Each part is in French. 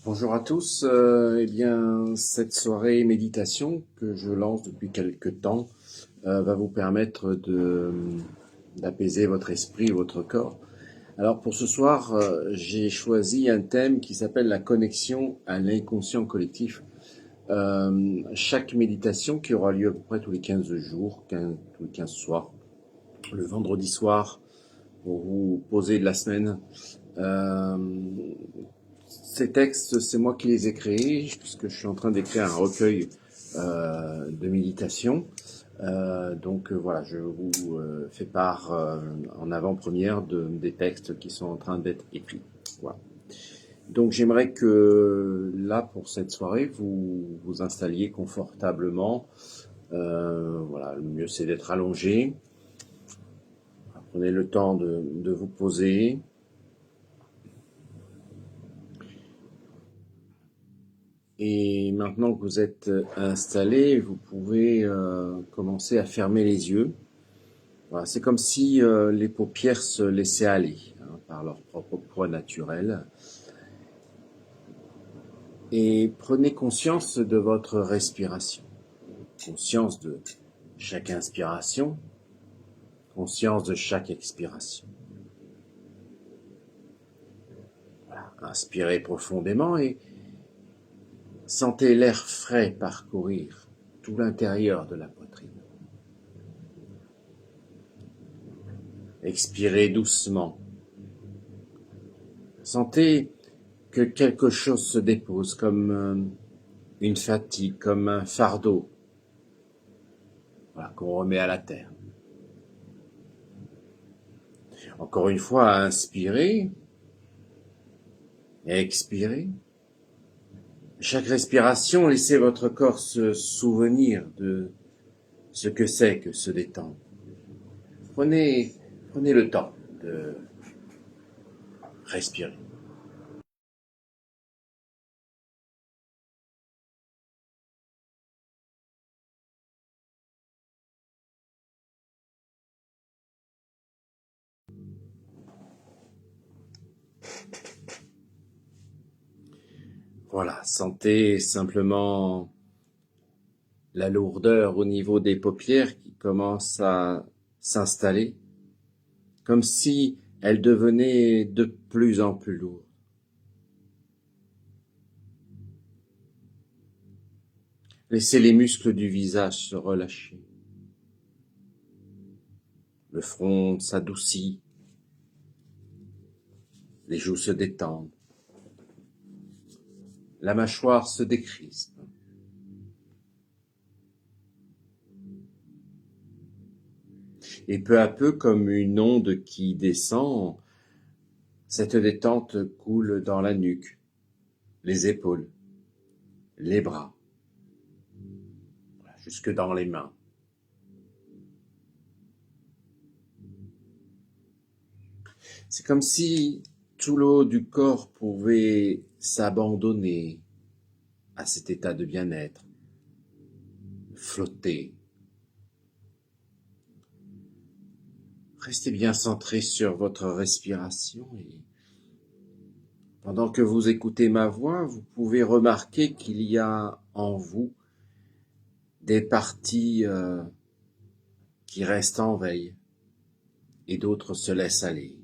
Bonjour à tous. Cette soirée méditation que je lance depuis quelque temps va vous permettre d'apaiser votre esprit, votre corps. Alors pour ce soir, j'ai choisi un thème qui s'appelle la connexion à l'inconscient collectif. Chaque méditation qui aura lieu à peu près tous les 15 jours, tous les 15 soirs, le vendredi soir, pour vous poser de la semaine. Ces textes, c'est moi qui les ai créés, puisque je suis en train d'écrire un recueil de méditation. Voilà, je vous fais part en avant-première des textes qui sont en train d'être écrits. Voilà. Donc j'aimerais que là, pour cette soirée, vous vous installiez confortablement. Voilà, le mieux c'est d'être allongé. Prenez le temps de vous poser. Et maintenant que vous êtes installé, vous pouvez commencer à fermer les yeux. Voilà, c'est comme si les paupières se laissaient aller par leur propre poids naturel. Et prenez conscience de votre respiration. Conscience de chaque inspiration, conscience de chaque expiration. Voilà, inspirez profondément et sentez l'air frais parcourir tout l'intérieur de la poitrine. Expirez doucement. Sentez que quelque chose se dépose comme une fatigue, comme un fardeau, voilà, qu'on remet à la terre. Encore une fois, inspirez et expirez. Chaque respiration, laissez votre corps se souvenir de ce que c'est que se détendre. Prenez le temps de respirer. Voilà, sentez simplement la lourdeur au niveau des paupières qui commence à s'installer, comme si elle devenait de plus en plus lourde. Laissez les muscles du visage se relâcher. Le front s'adoucit, les joues se détendent, la mâchoire se décrispe. Et peu à peu, comme une onde qui descend, cette détente coule dans la nuque, les épaules, les bras, jusque dans les mains. C'est comme si tout le haut du corps pouvait s'abandonner à cet état de bien-être, flotter. Restez bien centré sur votre respiration et pendant que vous écoutez ma voix, vous pouvez remarquer qu'il y a en vous des parties qui restent en veille et d'autres se laissent aller.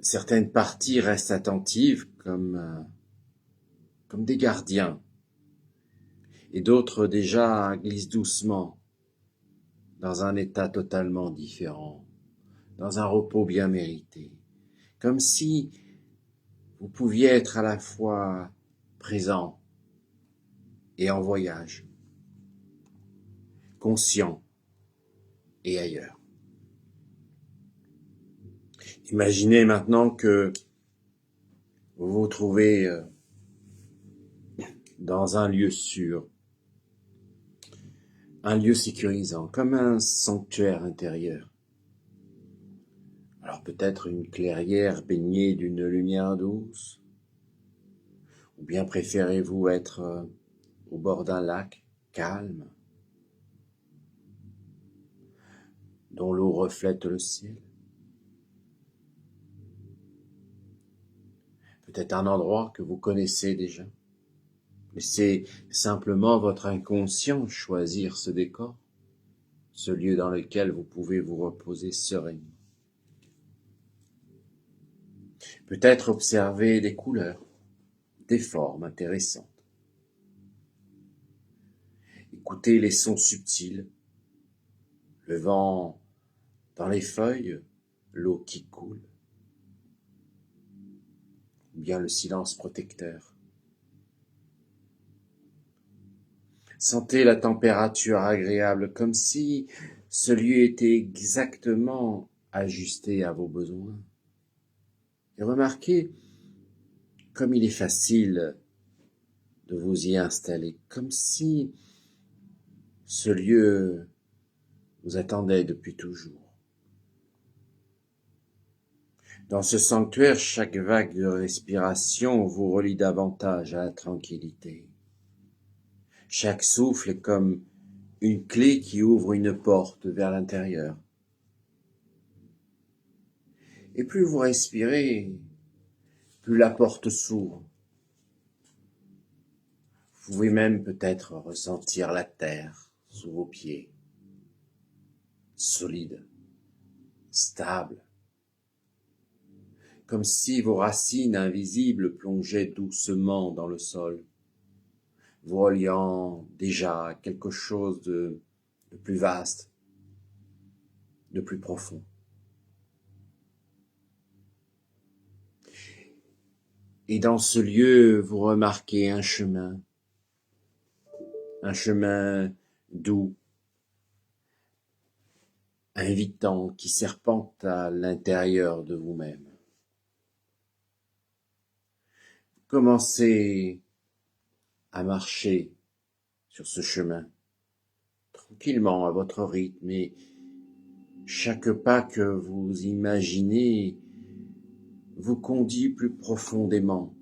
Certaines parties restent attentives comme des gardiens et d'autres déjà glissent doucement dans un état totalement différent, dans un repos bien mérité, comme si vous pouviez être à la fois présent et en voyage, conscient et ailleurs. Imaginez maintenant que vous vous trouvez dans un lieu sûr, un lieu sécurisant, comme un sanctuaire intérieur. Alors peut-être une clairière baignée d'une lumière douce, ou bien préférez-vous être au bord d'un lac calme, dont l'eau reflète le ciel. peut-être un endroit que vous connaissez déjà. Laissez simplement votre inconscient choisir ce décor, ce lieu dans lequel vous pouvez vous reposer sereinement. Peut-être observer des couleurs, des formes intéressantes. Écoutez les sons subtils, le vent dans les feuilles, l'eau qui coule, ou bien le silence protecteur. Sentez la température agréable, comme si ce lieu était exactement ajusté à vos besoins. Et remarquez comme il est facile de vous y installer, comme si ce lieu vous attendait depuis toujours. Dans ce sanctuaire, chaque vague de respiration vous relie davantage à la tranquillité. Chaque souffle est comme une clé qui ouvre une porte vers l'intérieur. Et plus vous respirez, plus la porte s'ouvre. Vous pouvez même peut-être ressentir la terre sous vos pieds, solide, stable, comme si vos racines invisibles plongeaient doucement dans le sol, vous reliant déjà à quelque chose de plus vaste, de plus profond. Et dans ce lieu, vous remarquez un chemin doux, invitant, qui serpente à l'intérieur de vous-même. Commencez à marcher sur ce chemin, tranquillement à votre rythme, et chaque pas que vous imaginez vous conduit plus profondément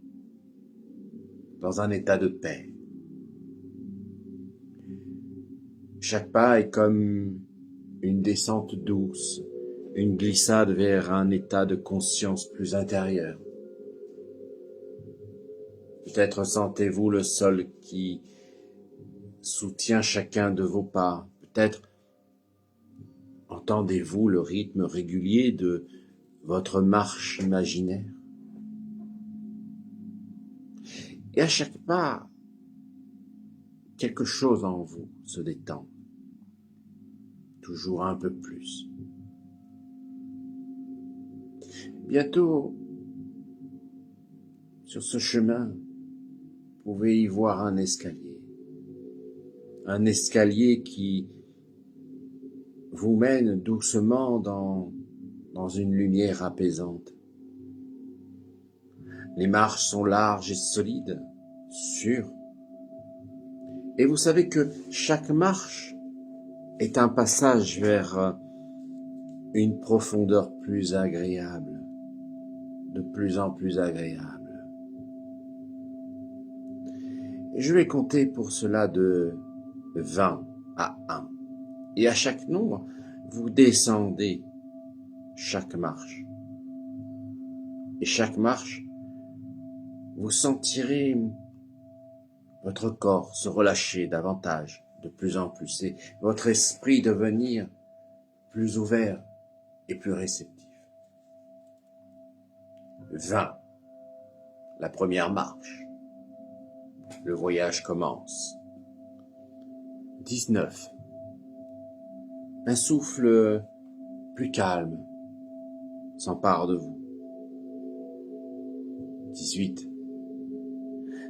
dans un état de paix. Chaque pas est comme une descente douce, une glissade vers un état de conscience plus intérieur. Peut-être sentez-vous le sol qui soutient chacun de vos pas. Peut-être entendez-vous le rythme régulier de votre marche imaginaire. Et à chaque pas, quelque chose en vous se détend. Toujours un peu plus. Bientôt, sur ce chemin, vous pouvez y voir un escalier. Un escalier qui vous mène doucement dans une lumière apaisante. Les marches sont larges et solides, sûres. Et vous savez que chaque marche est un passage vers une profondeur plus agréable, de plus en plus agréable. Et je vais compter pour cela de 20 à 1. Et à chaque nombre, vous descendez chaque marche. Et chaque marche, vous sentirez votre corps se relâcher davantage, de plus en plus, et votre esprit devenir plus ouvert et plus réceptif. 20. La première marche. Le voyage commence. 19. Un souffle plus calme s'empare de vous. 18.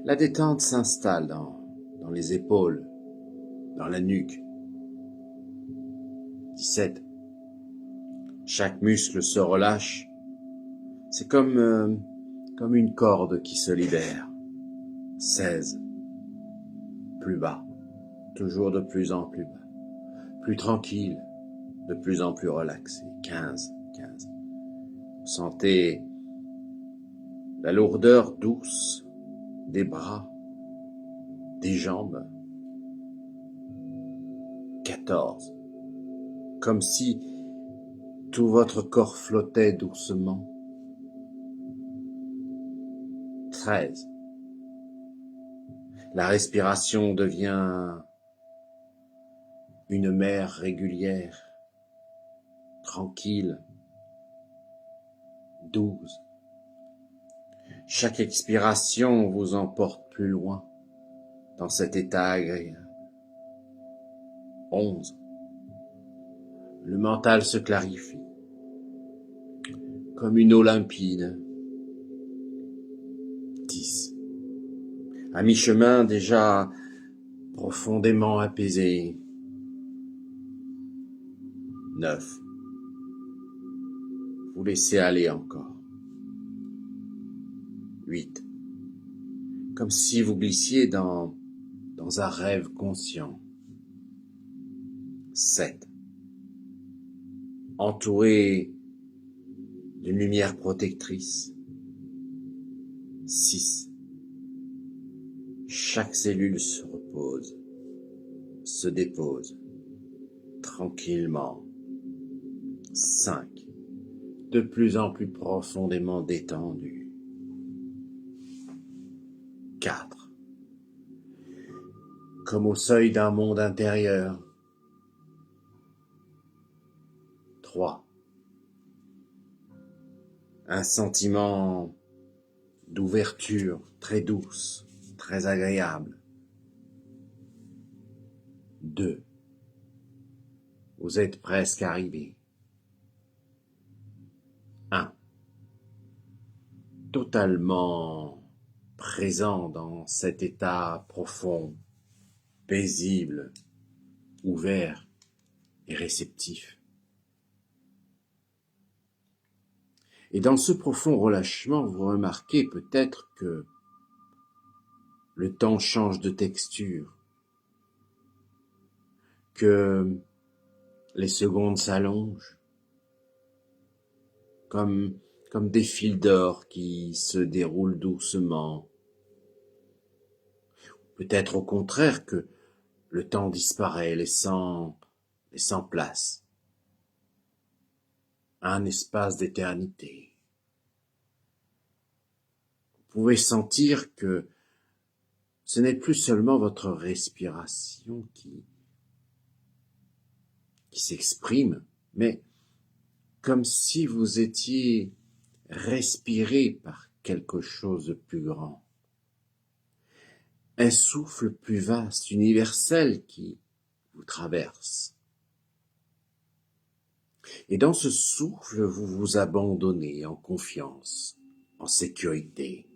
La détente s'installe dans les épaules, dans la nuque. 17. Chaque muscle se relâche. C'est comme une corde qui se libère. 16. Plus bas, toujours de plus en plus bas. Plus tranquille, de plus en plus relaxé. 15. Sentez la lourdeur douce des bras, des jambes. 14. Comme si tout votre corps flottait doucement. 13. La respiration devient une mer régulière, tranquille. 12. Chaque expiration vous emporte plus loin dans cet état agréable. 11. Le mental se clarifie comme une eau limpide. 10. À mi-chemin déjà profondément apaisé. 9. Vous laissez aller encore. 8. Comme si vous glissiez dans un rêve conscient. 7. Entouré d'une lumière protectrice. 6. Chaque cellule se repose, se dépose, tranquillement. 5. De plus en plus profondément détendu. 4. Comme au seuil d'un monde intérieur. 3. Un sentiment d'ouverture très douce, très agréable. 2. Vous êtes presque arrivé. 1. Totalement présent dans cet état profond, paisible, ouvert et réceptif. Et dans ce profond relâchement, vous remarquez peut-être que le temps change de texture, que les secondes s'allongent, comme des fils d'or qui se déroulent doucement. Peut-être au contraire que le temps disparaît, laissant place à un espace d'éternité. Vous pouvez sentir que ce n'est plus seulement votre respiration qui s'exprime, mais comme si vous étiez respiré par quelque chose de plus grand. Un souffle plus vaste, universel qui vous traverse. Et dans ce souffle, vous vous abandonnez en confiance, en sécurité.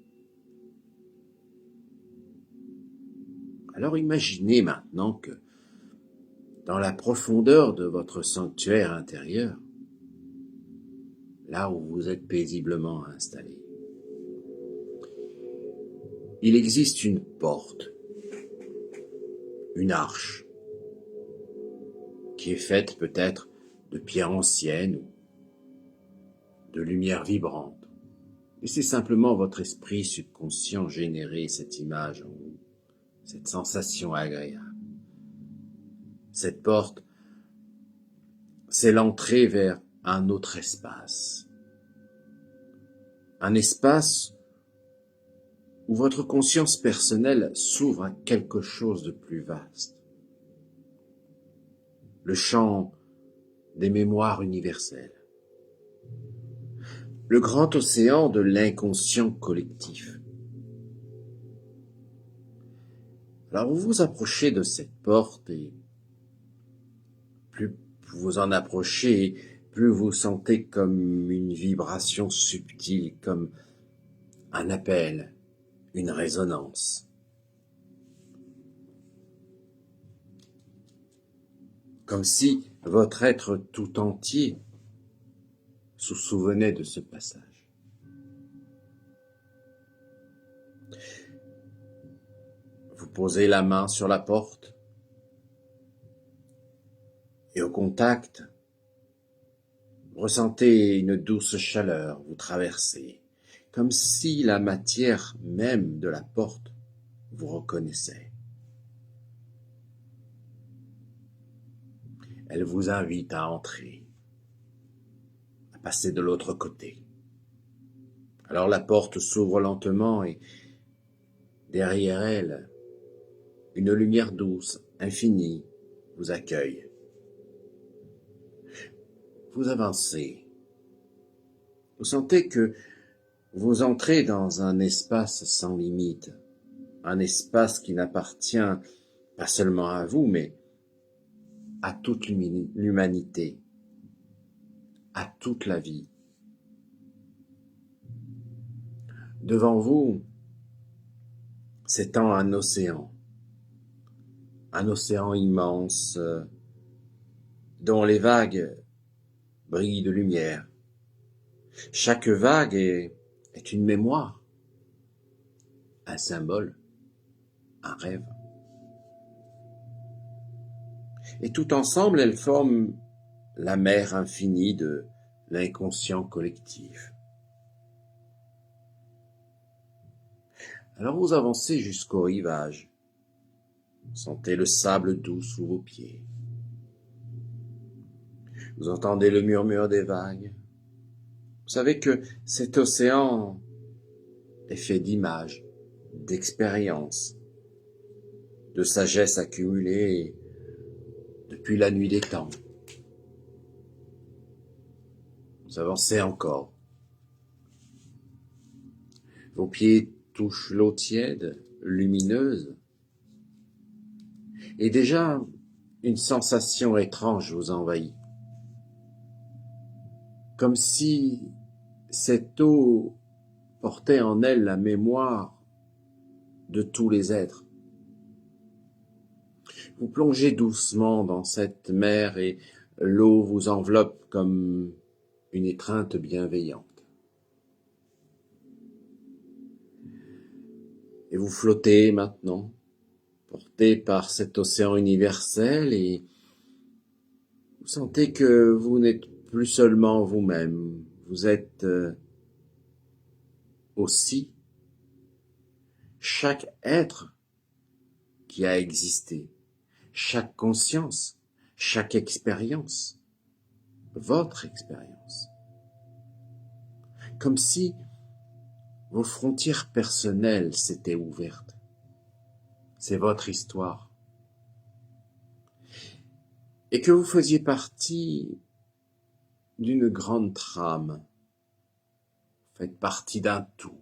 Alors imaginez maintenant que dans la profondeur de votre sanctuaire intérieur, là où vous êtes paisiblement installé, il existe une porte, une arche, qui est faite peut-être de pierres anciennes ou de lumière vibrante. Et c'est simplement votre esprit subconscient générer cette image en vous, cette sensation agréable. Cette porte, c'est l'entrée vers un autre espace. Un espace où votre conscience personnelle s'ouvre à quelque chose de plus vaste. Le champ des mémoires universelles. Le grand océan de l'inconscient collectif. Alors vous vous approchez de cette porte et plus vous en approchez, plus vous sentez comme une vibration subtile, comme un appel, une résonance. Comme si votre être tout entier se souvenait de ce passage. Vous posez la main sur la porte et au contact, ressentez une douce chaleur vous traverser, comme si la matière même de la porte vous reconnaissait. Elle vous invite à entrer, à passer de l'autre côté. Alors la porte s'ouvre lentement et Derrière elle, une lumière douce, infinie, vous accueille. Vous avancez. Vous sentez que vous entrez dans un espace sans limite, un espace qui n'appartient pas seulement à vous, mais à toute l'humanité, à toute la vie. Devant vous s'étend un océan immense dont les vagues brillent de lumière. Chaque vague est une mémoire, un symbole, un rêve. Et tout ensemble, elles forment la mer infinie de l'inconscient collectif. Alors vous avancez jusqu'au rivage. Sentez le sable doux sous vos pieds. Vous entendez le murmure des vagues. Vous savez que cet océan est fait d'images, d'expériences, de sagesse accumulée depuis la nuit des temps. Vous avancez encore. Vos pieds touchent l'eau tiède, lumineuse, et déjà une sensation étrange vous envahit. Comme si cette eau portait en elle la mémoire de tous les êtres. Vous plongez doucement dans cette mer et l'eau vous enveloppe comme une étreinte bienveillante. Et vous flottez maintenant, porté par cet océan universel, et vous sentez que vous n'êtes plus seulement vous-même, vous êtes aussi chaque être qui a existé, chaque conscience, chaque expérience, votre expérience. Comme si vos frontières personnelles s'étaient ouvertes. C'est votre histoire. Et que vous faisiez partie d'une grande trame. Vous faites partie d'un tout.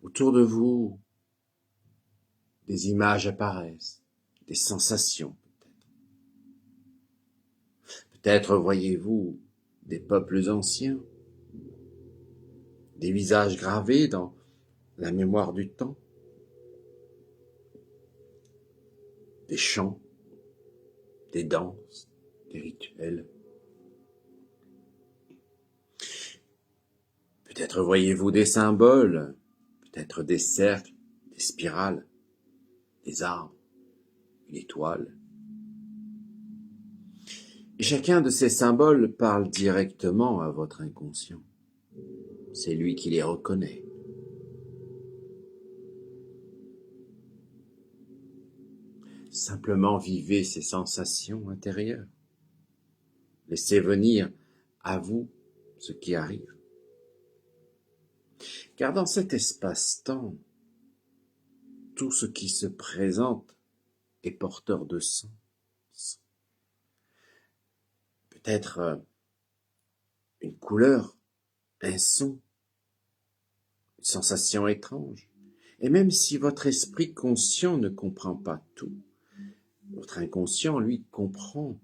Autour de vous, des images apparaissent, des sensations peut-être. Peut-être voyez-vous des peuples anciens, des visages gravés dans la mémoire du temps, des chants, des danses, des rituels. Peut-être voyez-vous des symboles, peut-être des cercles, des spirales, des arbres, une étoile. Et chacun de ces symboles parle directement à votre inconscient. C'est lui qui les reconnaît. Simplement vivez ces sensations intérieures. Laissez venir à vous ce qui arrive. Car dans cet espace-temps, tout ce qui se présente est porteur de sens. Peut-être une couleur, un son, une sensation étrange. Et même si votre esprit conscient ne comprend pas tout, votre inconscient, lui, comprend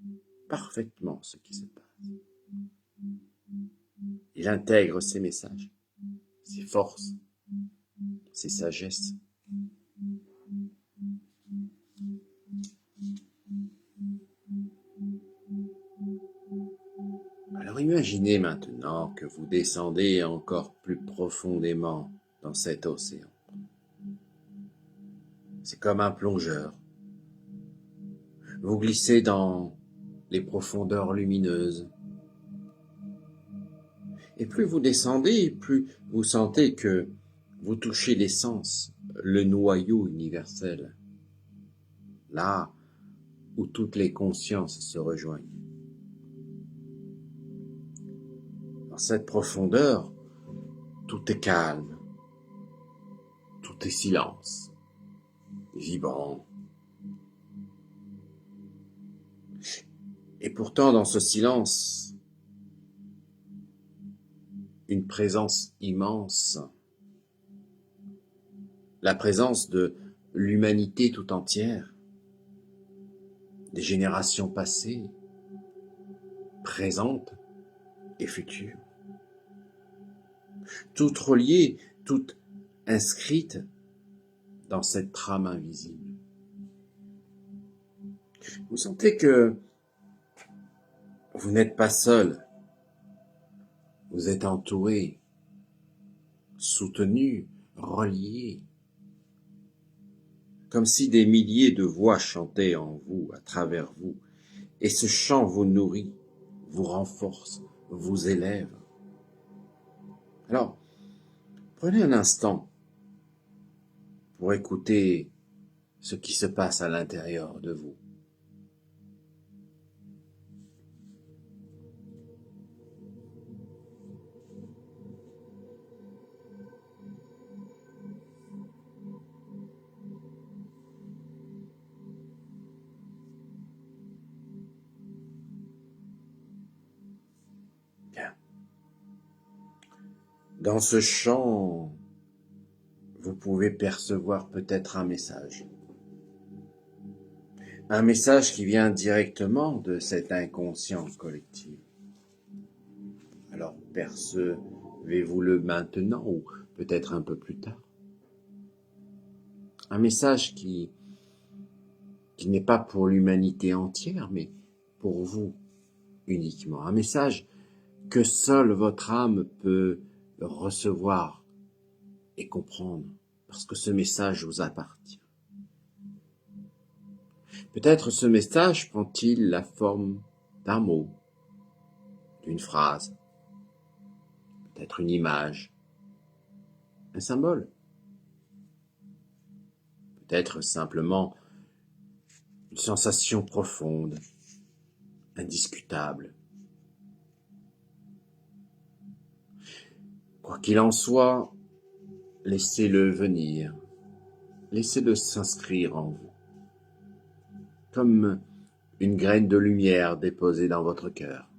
parfaitement ce qui se passe. Il intègre ces messages, ces forces, ces sagesses. Alors imaginez maintenant que vous descendez encore plus profondément dans cet océan. C'est comme un plongeur. Vous glissez dans les profondeurs lumineuses. Et plus vous descendez, plus vous sentez que vous touchez l'essence, le noyau universel, là où toutes les consciences se rejoignent. Dans cette profondeur, tout est calme, sentez silence, vibrant. Et pourtant, dans ce silence, une présence immense, la présence de l'humanité tout entière, des générations passées, présentes et futures, toutes reliées, toutes inscrites dans cette trame invisible. Vous sentez que vous n'êtes pas seul, vous êtes entouré, soutenu, relié, comme si des milliers de voix chantaient en vous, à travers vous, et ce chant vous nourrit, vous renforce, vous élève. Alors, prenez un instant pour écouter ce qui se passe à l'intérieur de vous. Bien. Dans ce chant, vous pouvez percevoir peut-être un message. Un message qui vient directement de cet inconscient collectif. Alors percevez-vous-le maintenant ou peut-être un peu plus tard. Un message qui n'est pas pour l'humanité entière, mais pour vous uniquement. Un message que seule votre âme peut recevoir et comprendre, parce que ce message vous appartient. Peut-être ce message prend-il la forme d'un mot, d'une phrase, peut-être une image, un symbole, peut-être simplement une sensation profonde, indiscutable. Quoi qu'il en soit, laissez-le venir, laissez-le s'inscrire en vous, comme une graine de lumière déposée dans votre cœur.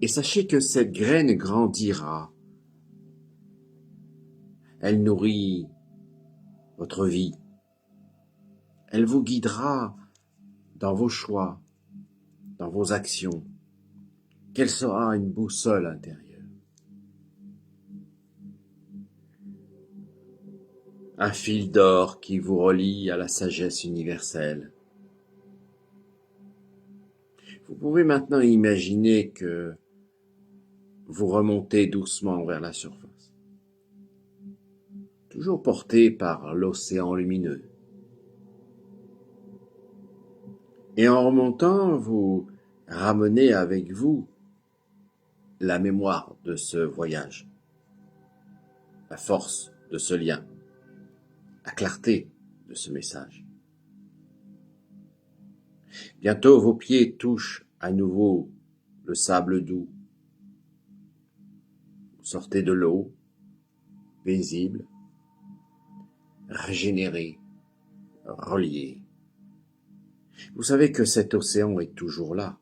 Et sachez que cette graine grandira. Elle nourrit votre vie. Elle vous guidera dans vos choix, dans vos actions. Qu'elle sera une boussole intérieure. Un fil d'or qui vous relie à la sagesse universelle. Vous pouvez maintenant imaginer que vous remontez doucement vers la surface, toujours porté par l'océan lumineux. Et en remontant, vous ramenez avec vous la mémoire de ce voyage, la force de ce lien, la clarté de ce message. Bientôt, vos pieds touchent à nouveau le sable doux. Vous sortez de l'eau, paisible, régénéré, relié. Vous savez que cet océan est toujours là,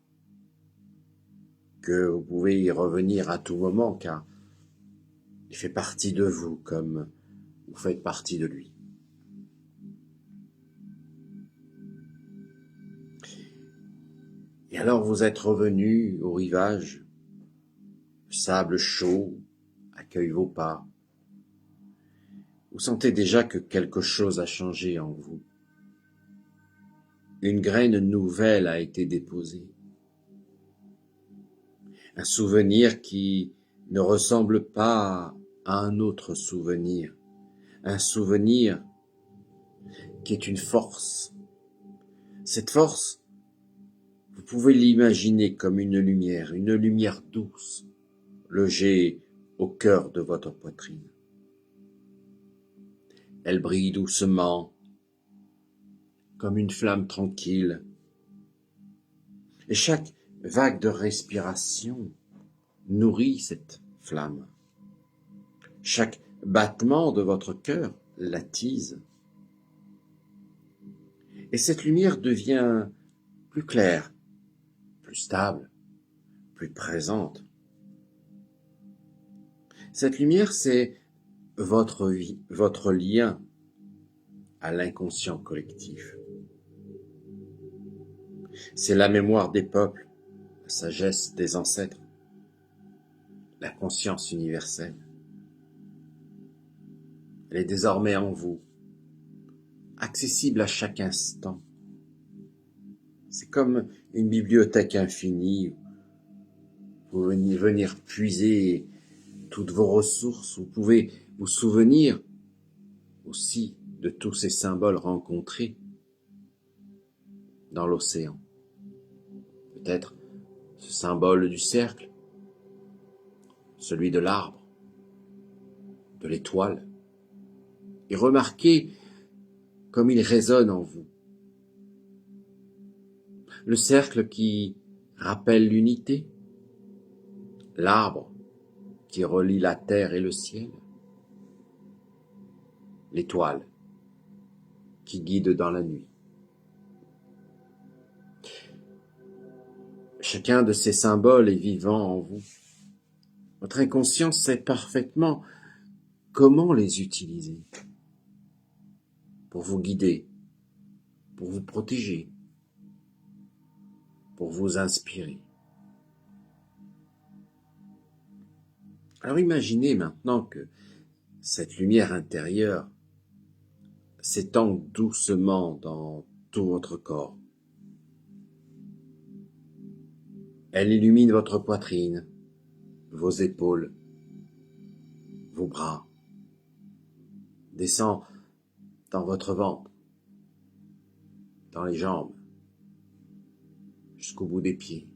que vous pouvez y revenir à tout moment, car il fait partie de vous comme vous faites partie de lui. Et alors vous êtes revenu au rivage, le sable chaud accueille vos pas. Vous sentez déjà que quelque chose a changé en vous. Une graine nouvelle a été déposée. Un souvenir qui ne ressemble pas à un autre souvenir. Un souvenir qui est une force. Cette force, vous pouvez l'imaginer comme une lumière douce, logée au cœur de votre poitrine. Elle brille doucement, comme une flamme tranquille. Et chaque vague de respiration nourrit cette flamme. Chaque battements de votre cœur l'attisent. Et cette lumière devient plus claire, plus stable, plus présente. Cette lumière, c'est votre vie, votre lien à l'inconscient collectif. C'est la mémoire des peuples, la sagesse des ancêtres, la conscience universelle. Elle est désormais en vous, accessible à chaque instant. C'est comme une bibliothèque infinie. Vous pouvez venir puiser toutes vos ressources. Vous pouvez vous souvenir aussi de tous ces symboles rencontrés dans l'océan. Peut-être ce symbole du cercle, celui de l'arbre, de l'étoile, et remarquez comme il résonne en vous. Le cercle qui rappelle l'unité, l'arbre qui relie la terre et le ciel, l'étoile qui guide dans la nuit. Chacun de ces symboles est vivant en vous. Votre inconscient sait parfaitement comment les utiliser pour vous guider, pour vous protéger, pour vous inspirer. Alors imaginez maintenant que cette lumière intérieure s'étend doucement dans tout votre corps. Elle illumine votre poitrine, vos épaules, vos bras, descend dans votre ventre, dans les jambes, jusqu'au bout des pieds.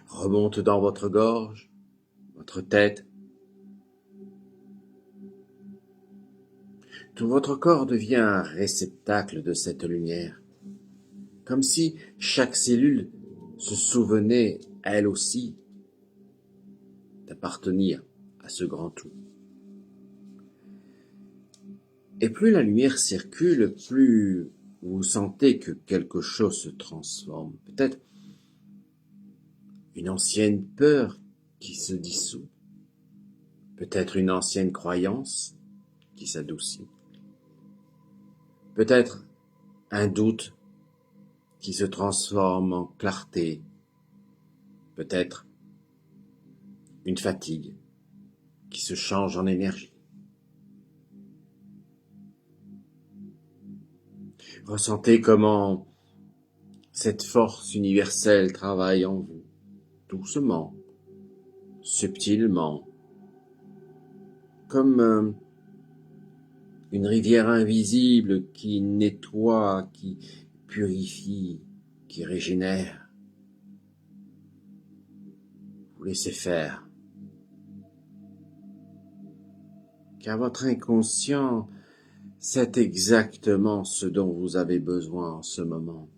Remonte dans votre gorge, votre tête. Tout votre corps devient un réceptacle de cette lumière, comme si chaque cellule se souvenait, elle aussi, d'appartenir à ce grand tout. Et plus la lumière circule, plus vous sentez que quelque chose se transforme. Peut-être une ancienne peur qui se dissout. Peut-être une ancienne croyance qui s'adoucit. Peut-être un doute qui se transforme en clarté. Peut-être une fatigue qui se change en énergie. Ressentez comment cette force universelle travaille en vous, doucement, subtilement, comme une rivière invisible qui nettoie, qui purifie, qui régénère. Vous laissez faire. Car votre inconscient sait exactement ce dont vous avez besoin en ce moment.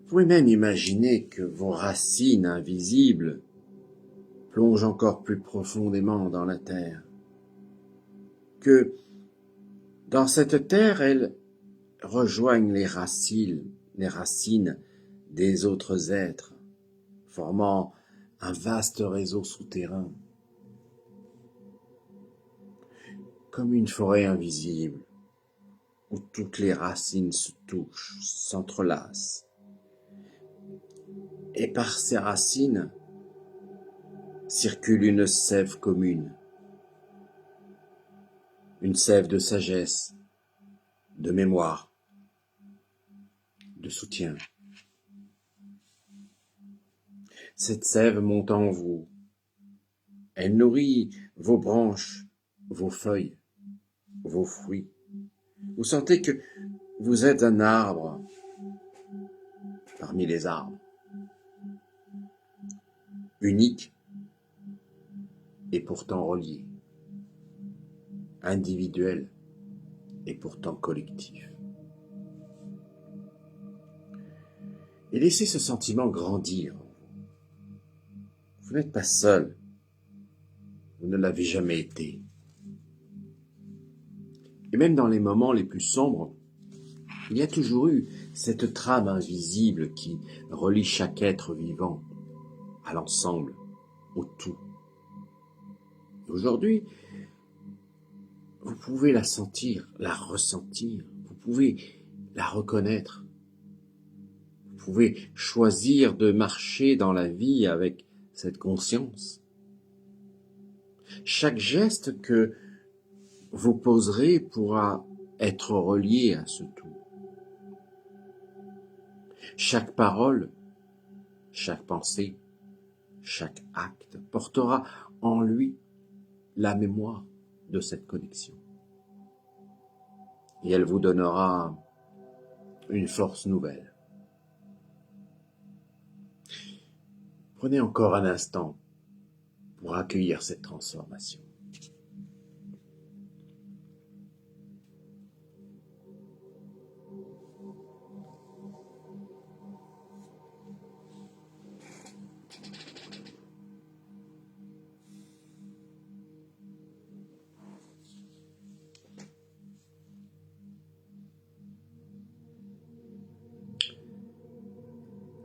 Vous pouvez même imaginer que vos racines invisibles plongent encore plus profondément dans la terre. Que dans cette terre, elles rejoignent les racines des autres êtres, formant un vaste réseau souterrain. Comme une forêt invisible, où toutes les racines se touchent, s'entrelacent. Et par ces racines circule une sève commune, une sève de sagesse, de mémoire, de soutien. Cette sève monte en vous, elle nourrit vos branches, vos feuilles, vos fruits. Vous sentez que vous êtes un arbre parmi les arbres, unique et pourtant relié, individuel et pourtant collectif. Et laissez ce sentiment grandir. Vous n'êtes pas seul. Vous ne l'avez jamais été. Et même dans les moments les plus sombres, il y a toujours eu cette trame invisible qui relie chaque être vivant à l'ensemble, au tout. Aujourd'hui, vous pouvez la sentir, la ressentir, vous pouvez la reconnaître. Vous pouvez choisir de marcher dans la vie avec cette conscience. Chaque geste que vous poserez pourra être relié à ce tout. Chaque parole, chaque pensée, chaque acte portera en lui la mémoire de cette connexion. Et elle vous donnera une force nouvelle. Prenez encore un instant pour accueillir cette transformation.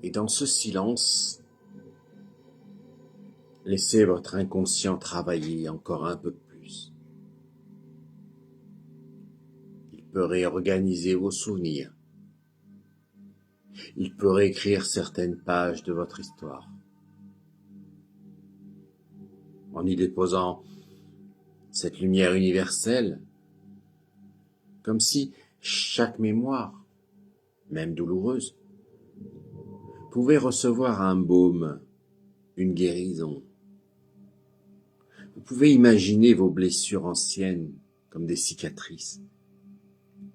Et dans ce silence, laissez votre inconscient travailler encore un peu plus. Il peut réorganiser vos souvenirs. Il peut réécrire certaines pages de votre histoire. En y déposant cette lumière universelle, comme si chaque mémoire, même douloureuse, pouvait recevoir un baume, une guérison. Vous pouvez imaginer vos blessures anciennes comme des cicatrices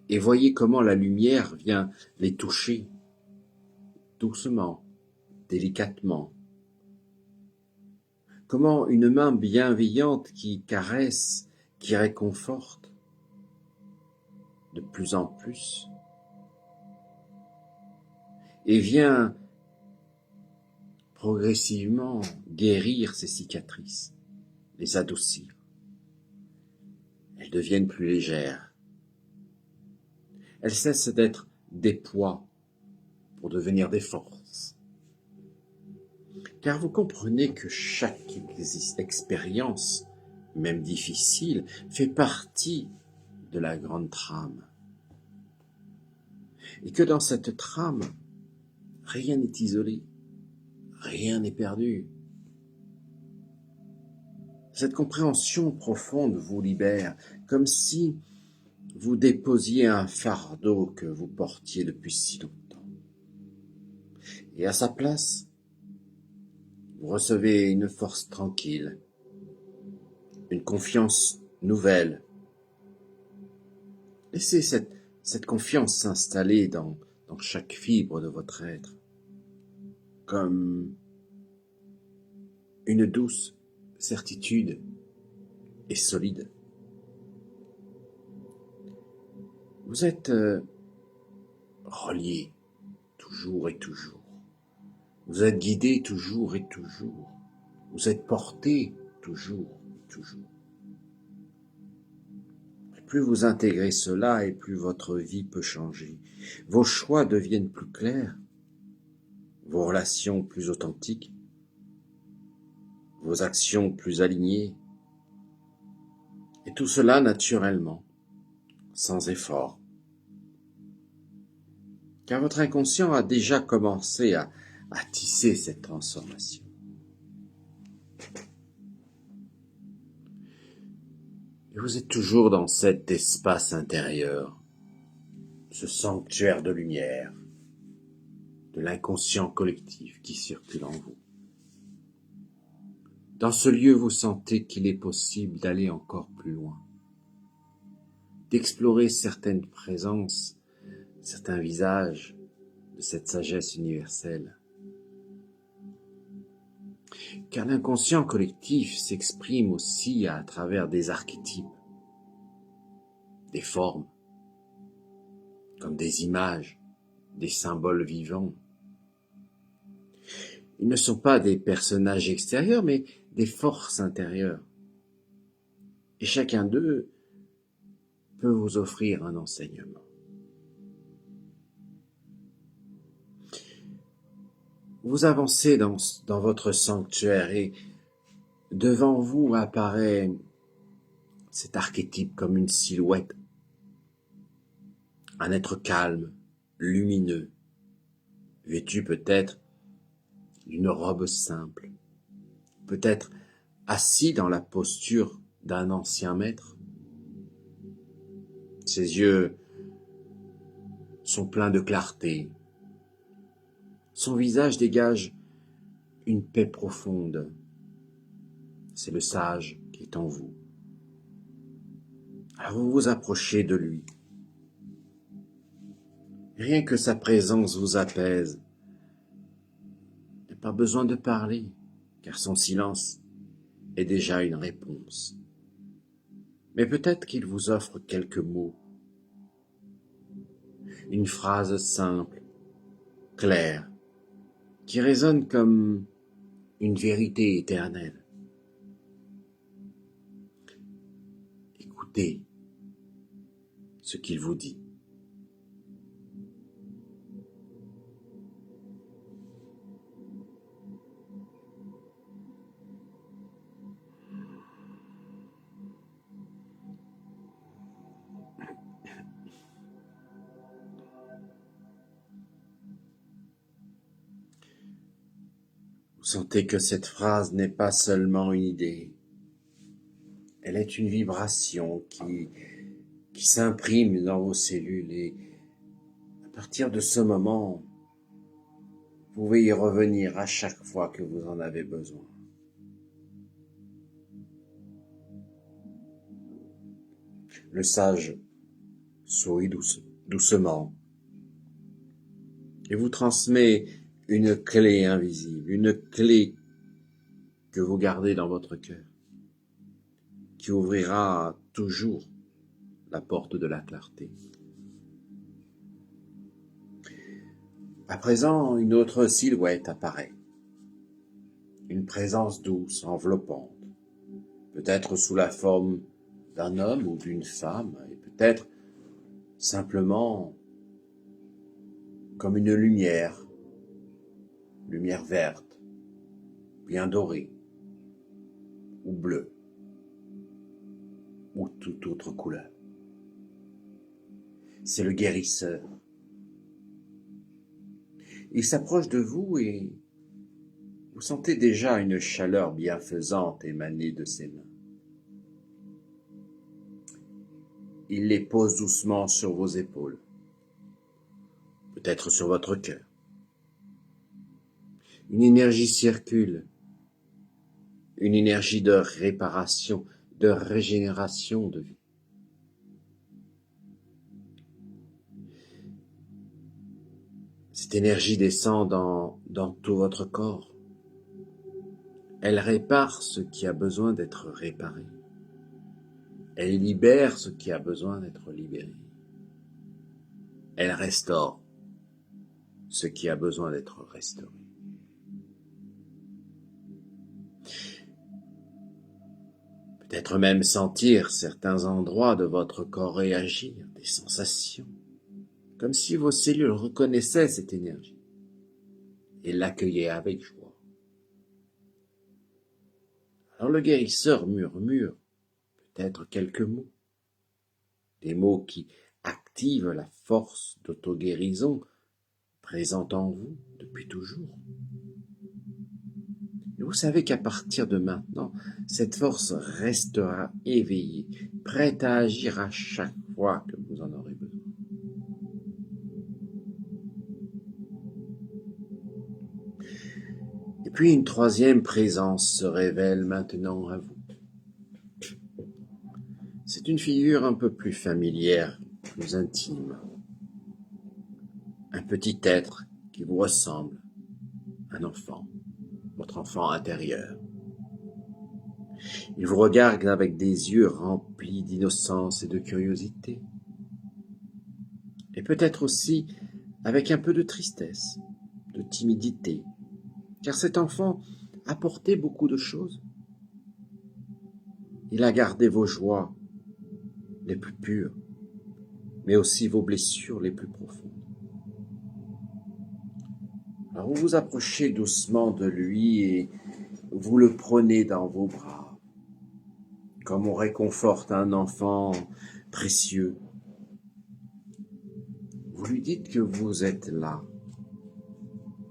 et voyez comment la lumière vient les toucher doucement, délicatement. Comment une main bienveillante qui caresse, qui réconforte de plus en plus et vient progressivement guérir ces cicatrices, les adoucir. Elles deviennent plus légères. Elles cessent d'être des poids pour devenir des forces. Car vous comprenez que chaque expérience, même difficile, fait partie de la grande trame. Et que dans cette trame, rien n'est isolé, rien n'est perdu. Cette compréhension profonde vous libère, comme si vous déposiez un fardeau que vous portiez depuis si longtemps. Et à sa place, vous recevez une force tranquille, une confiance nouvelle. Laissez cette confiance s'installer dans chaque fibre de votre être, comme une douce certitude et solide. Vous êtes relié toujours et toujours. Vous êtes guidé toujours et toujours. Vous êtes porté toujours et toujours. Et plus vous intégrez cela et plus votre vie peut changer. Vos choix deviennent plus clairs, vos relations plus authentiques, vos actions plus alignées. Et tout cela naturellement, sans effort. Car votre inconscient a déjà commencé à tisser cette transformation. Et vous êtes toujours dans cet espace intérieur, ce sanctuaire de lumière, de l'inconscient collectif qui circule en vous. Dans ce lieu, vous sentez qu'il est possible d'aller encore plus loin, d'explorer certaines présences, certains visages de cette sagesse universelle. Car l'inconscient collectif s'exprime aussi à travers des archétypes, des formes, comme des images, des symboles vivants. Ils ne sont pas des personnages extérieurs, mais des forces intérieures. Et chacun d'eux peut vous offrir un enseignement. Vous avancez dans votre sanctuaire et devant vous apparaît cet archétype comme une silhouette. Un être calme, lumineux, vêtu peut-être d'une robe simple, peut-être assis dans la posture d'un ancien maître. Ses yeux sont pleins de clarté. Son visage dégage une paix profonde. C'est le sage qui est en vous. Alors vous vous approchez de lui. Rien que sa présence vous apaise. Il n'y a pas besoin de parler, car son silence est déjà une réponse. Mais peut-être qu'il vous offre quelques mots. Une phrase simple, claire, qui résonne comme une vérité éternelle. Écoutez ce qu'il vous dit. Vous sentez que cette phrase n'est pas seulement une idée. Elle est une vibration qui s'imprime dans vos cellules et à partir de ce moment, vous pouvez y revenir à chaque fois que vous en avez besoin. Le sage sourit doucement et vous transmet une clé invisible, une clé que vous gardez dans votre cœur, qui ouvrira toujours la porte de la clarté. À présent, une autre silhouette apparaît, une présence douce, enveloppante, peut-être sous la forme d'un homme ou d'une femme, et peut-être simplement comme une lumière verte, bien dorée, ou bleue, ou toute autre couleur. C'est le guérisseur. Il s'approche de vous et vous sentez déjà une chaleur bienfaisante émaner de ses mains. Il les pose doucement sur vos épaules, peut-être sur votre cœur. Une énergie circule, une énergie de réparation, de régénération de vie. Cette énergie descend dans tout votre corps. Elle répare ce qui a besoin d'être réparé. Elle libère ce qui a besoin d'être libéré. Elle restaure ce qui a besoin d'être restauré. Peut-être même sentir certains endroits de votre corps réagir, des sensations, comme si vos cellules reconnaissaient cette énergie et l'accueillaient avec joie. Alors le guérisseur murmure peut-être quelques mots, des mots qui activent la force d'auto-guérison présente en vous depuis toujours. Et vous savez qu'à partir de maintenant, cette force restera éveillée, prête à agir à chaque fois que vous en aurez besoin. Et puis une troisième présence se révèle maintenant à vous. C'est une figure un peu plus familière, plus intime. Un petit être qui vous ressemble, un enfant, votre enfant intérieur. Il vous regarde avec des yeux remplis d'innocence et de curiosité. Et peut-être aussi avec un peu de tristesse, de timidité, car cet enfant a porté beaucoup de choses. Il a gardé vos joies les plus pures, mais aussi vos blessures les plus profondes. Alors vous vous approchez doucement de lui et vous le prenez dans vos bras, comme on réconforte un enfant précieux. Vous lui dites que vous êtes là,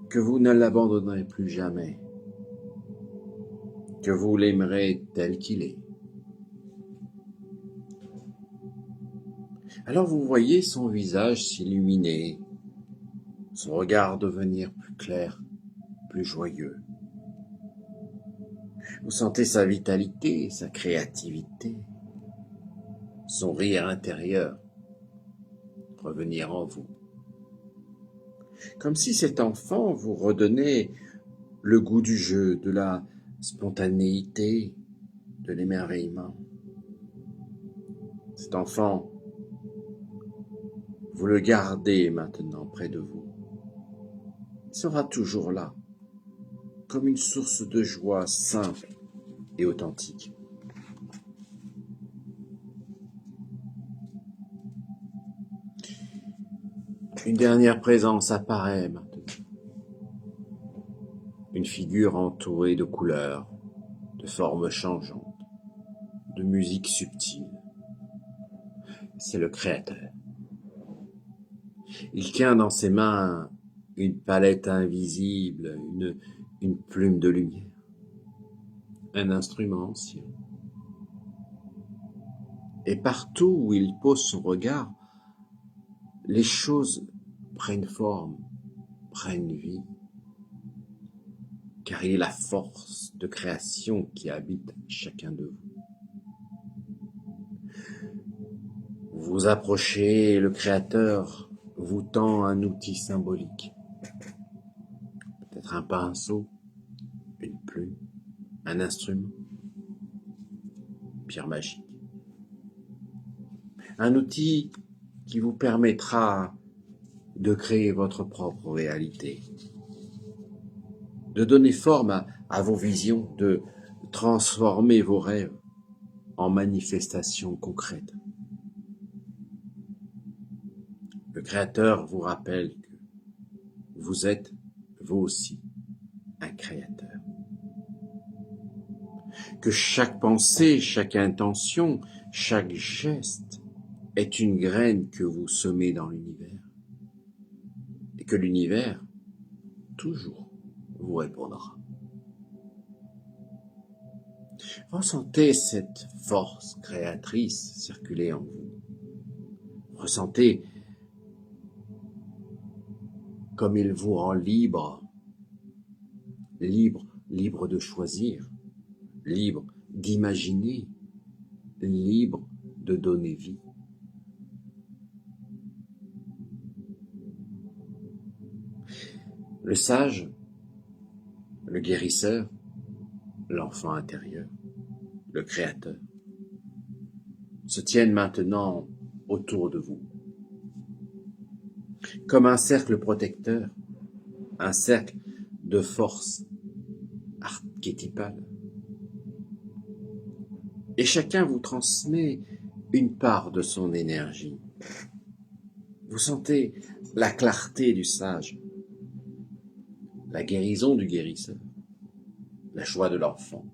que vous ne l'abandonnerez plus jamais, que vous l'aimerez tel qu'il est. Alors vous voyez son visage s'illuminer, son regard devenir plus clair, plus joyeux. Vous sentez sa vitalité, sa créativité, son rire intérieur revenir en vous. Comme si cet enfant vous redonnait le goût du jeu, de la spontanéité, de l'émerveillement. Cet enfant, vous le gardez maintenant près de vous. Il sera toujours là, comme une source de joie simple et authentique. Une dernière présence apparaît maintenant. Une figure entourée de couleurs, de formes changeantes, de musique subtile. C'est le Créateur. Il tient dans ses mains une palette invisible, une plume de lumière, un instrument ancien. Et partout où il pose son regard, les choses prennent forme, prennent vie, car il est la force de création qui habite chacun de vous. Vous vous approchez et le Créateur vous tend un outil symbolique, peut-être un pinceau, une plume, un instrument, pierre magique. Un outil qui vous permettra de créer votre propre réalité, de donner forme à vos visions, de transformer vos rêves en manifestations concrètes. Le Créateur vous rappelle que vous êtes, vous aussi, un créateur. Que chaque pensée, chaque intention, chaque geste est une graine que vous semez dans l'univers. Et que l'univers, toujours, vous répondra. Ressentez cette force créatrice circuler en vous. Ressentez comme il vous rend libre, libre de choisir, libre d'imaginer, libre de donner vie. Le sage, le guérisseur, l'enfant intérieur, le Créateur, se tiennent maintenant autour de vous, comme un cercle protecteur, un cercle de force archétypale. Et chacun vous transmet une part de son énergie. Vous sentez la clarté du sage, la guérison du guérisseur, la joie de l'enfant,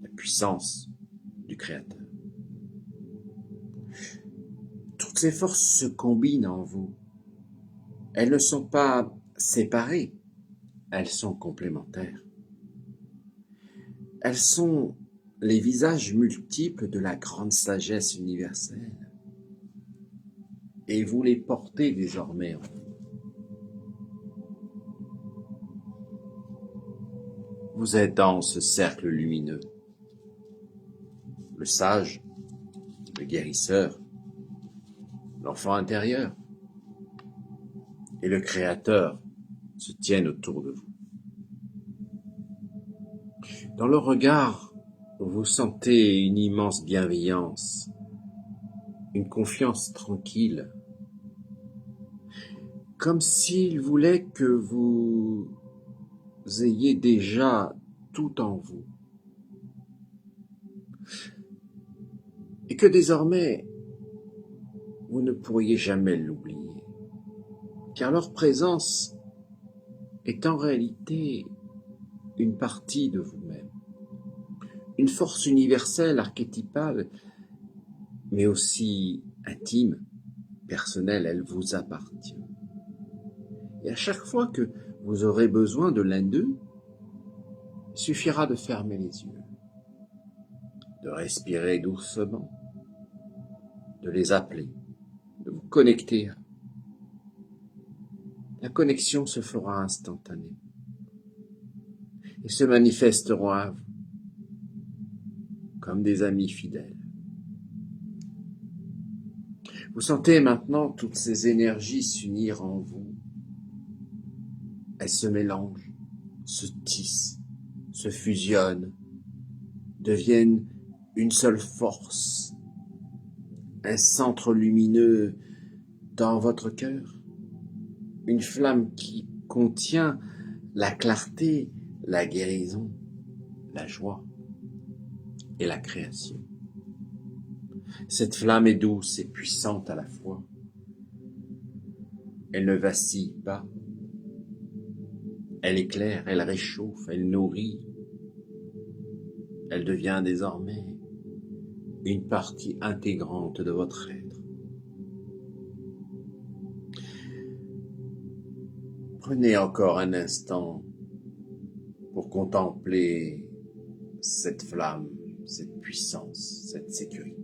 la puissance du Créateur. Toutes ces forces se combinent en vous. Elles ne sont pas séparées, elles sont complémentaires. Elles sont les visages multiples de la grande sagesse universelle. Et vous les portez désormais en vous. Vous êtes dans ce cercle lumineux. Le sage, le guérisseur, l'enfant intérieur et le Créateur se tiennent autour de vous. Dans le regard, vous sentez une immense bienveillance, une confiance tranquille, comme s'il voulait que vous ayez déjà tout en vous. Et que désormais, vous ne pourriez jamais l'oublier, car leur présence est en réalité une partie de vous-même, une force universelle, archétypale, mais aussi intime, personnelle, elle vous appartient. Et à chaque fois que vous aurez besoin de l'un d'eux, il suffira de fermer les yeux, de respirer doucement, de les appeler, de vous connecter. La connexion se fera instantanée et se manifestera à vous comme des amis fidèles. Vous sentez maintenant toutes ces énergies s'unir en vous. Elles se mélangent, se tissent, se fusionnent, deviennent une seule force, un centre lumineux dans votre cœur, une flamme qui contient la clarté, la guérison, la joie et la création. Cette flamme est douce et puissante à la fois. Elle ne vacille pas. Elle éclaire, elle réchauffe, elle nourrit. Elle devient désormais une partie intégrante de votre être. Prenez encore un instant pour contempler cette flamme, cette puissance, cette sécurité.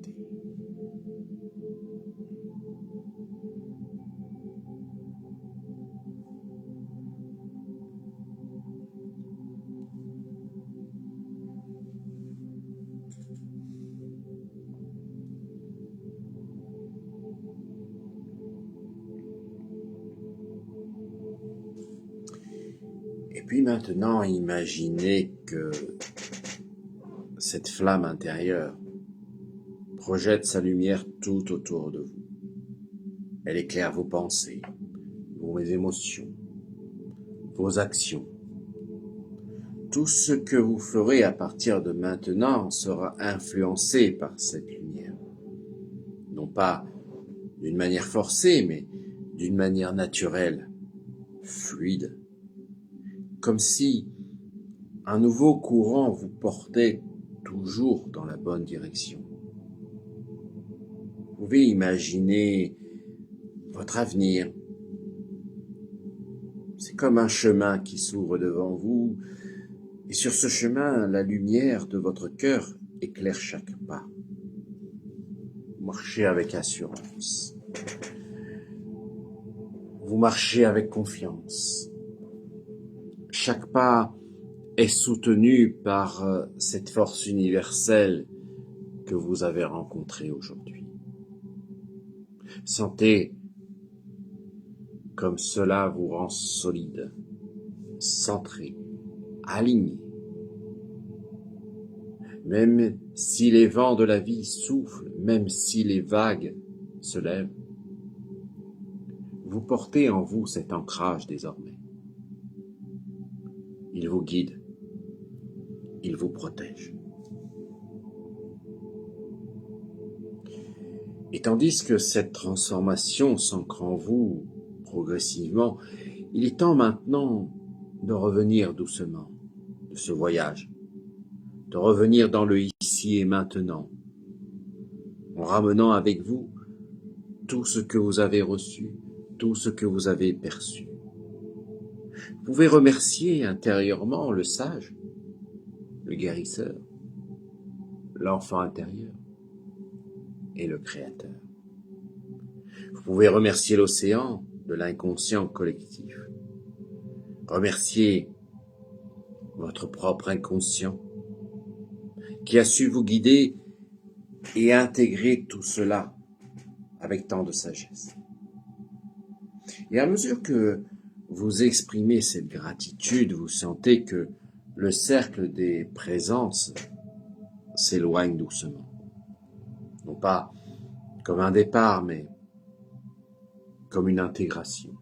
Et puis maintenant, imaginez que cette flamme intérieure projette sa lumière tout autour de vous. Elle éclaire vos pensées, vos émotions, vos actions. Tout ce que vous ferez à partir de maintenant sera influencé par cette lumière. Non pas d'une manière forcée, mais d'une manière naturelle, fluide. Comme si un nouveau courant vous portait toujours dans la bonne direction. Vous pouvez imaginer votre avenir. C'est comme un chemin qui s'ouvre devant vous, et sur ce chemin, la lumière de votre cœur éclaire chaque pas. Marchez avec assurance. Vous marchez avec confiance. Chaque pas est soutenu par cette force universelle que vous avez rencontrée aujourd'hui. Sentez comme cela vous rend solide, centré, aligné. Même si les vents de la vie soufflent, même si les vagues se lèvent, vous portez en vous cet ancrage désormais. Il vous guide, il vous protège. Et tandis que cette transformation s'ancre en vous progressivement, il est temps maintenant de revenir doucement de ce voyage, de revenir dans le ici et maintenant, en ramenant avec vous tout ce que vous avez reçu, tout ce que vous avez perçu. Vous pouvez remercier intérieurement le sage, le guérisseur, l'enfant intérieur et le créateur. Vous pouvez remercier l'océan de l'inconscient collectif. Remercier votre propre inconscient qui a su vous guider et intégrer tout cela avec tant de sagesse. Et à mesure que vous exprimez cette gratitude, vous sentez que le cercle des présences s'éloigne doucement. Non pas comme un départ, mais comme une intégration.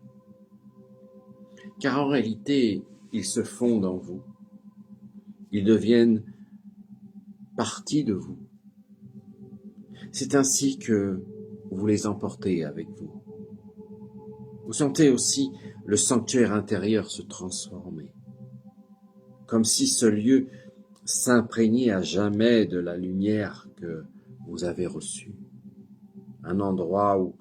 Car en réalité, ils se fondent en vous. Ils deviennent partie de vous. C'est ainsi que vous les emportez avec vous. Vous sentez aussi le sanctuaire intérieur se transformer, comme si ce lieu s'imprégnait à jamais de la lumière que vous avez reçue. Un endroit où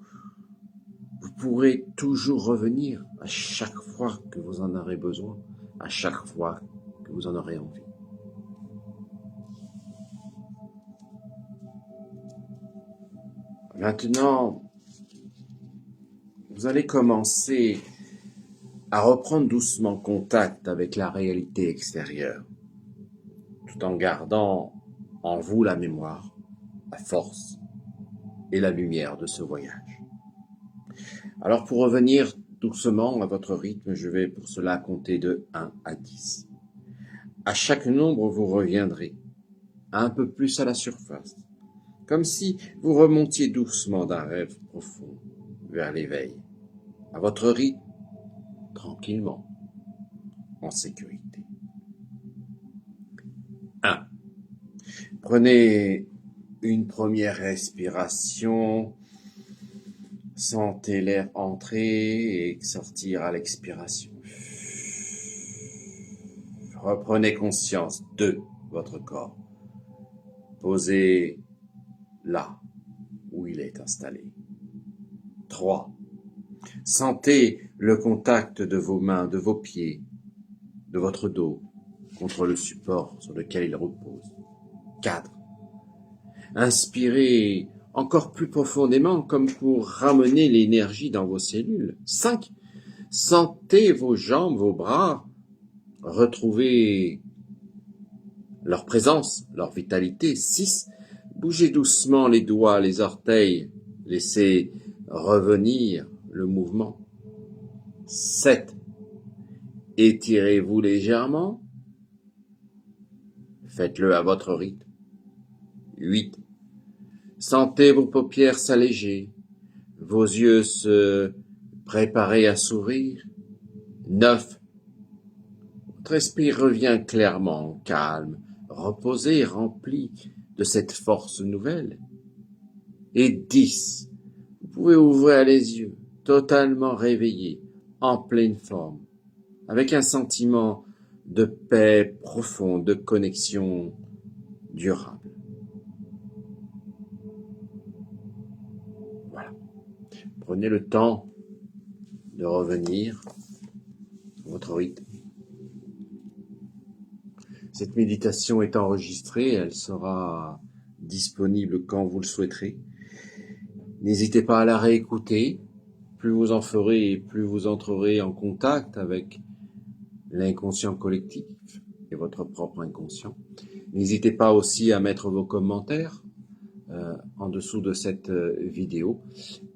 vous pourrez toujours revenir à chaque fois que vous en aurez besoin, à chaque fois que vous en aurez envie. Maintenant, vous allez commencer à reprendre doucement contact avec la réalité extérieure, tout en gardant en vous la mémoire, la force et la lumière de ce voyage. Alors pour revenir doucement à votre rythme, je vais pour cela compter de 1 à 10. À chaque nombre, vous reviendrez un peu plus à la surface, comme si vous remontiez doucement d'un rêve profond vers l'éveil, à votre rythme, tranquillement, en sécurité. 1. Prenez une première respiration, sentez l'air entrer et sortir à l'expiration. Reprenez conscience de votre corps. Posez là où il est installé. 3. Sentez le contact de vos mains, de vos pieds, de votre dos contre le support sur lequel il repose. 4. Inspirez encore plus profondément comme pour ramener l'énergie dans vos cellules. 5. Sentez vos jambes, vos bras retrouver leur présence, leur vitalité. 6. Bougez doucement les doigts, les orteils, laissez revenir le mouvement. 7. Étirez-vous légèrement. Faites-le à votre rythme. 8. Sentez vos paupières s'alléger, vos yeux se préparer à s'ouvrir. 9. Votre esprit revient clairement, calme, reposé, rempli de cette force nouvelle. Et 10. Vous pouvez ouvrir les yeux, totalement réveillé, en pleine forme, avec un sentiment de paix profonde, de connexion durable. Voilà. Prenez le temps de revenir à votre rythme. Cette méditation est enregistrée, elle sera disponible quand vous le souhaiterez. N'hésitez pas à la réécouter. Plus vous en ferez, plus vous entrerez en contact avec l'inconscient collectif et votre propre inconscient. N'hésitez pas aussi à mettre vos commentaires en dessous de cette vidéo.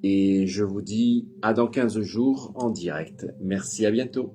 Et je vous dis à dans 15 jours en direct. Merci, à bientôt.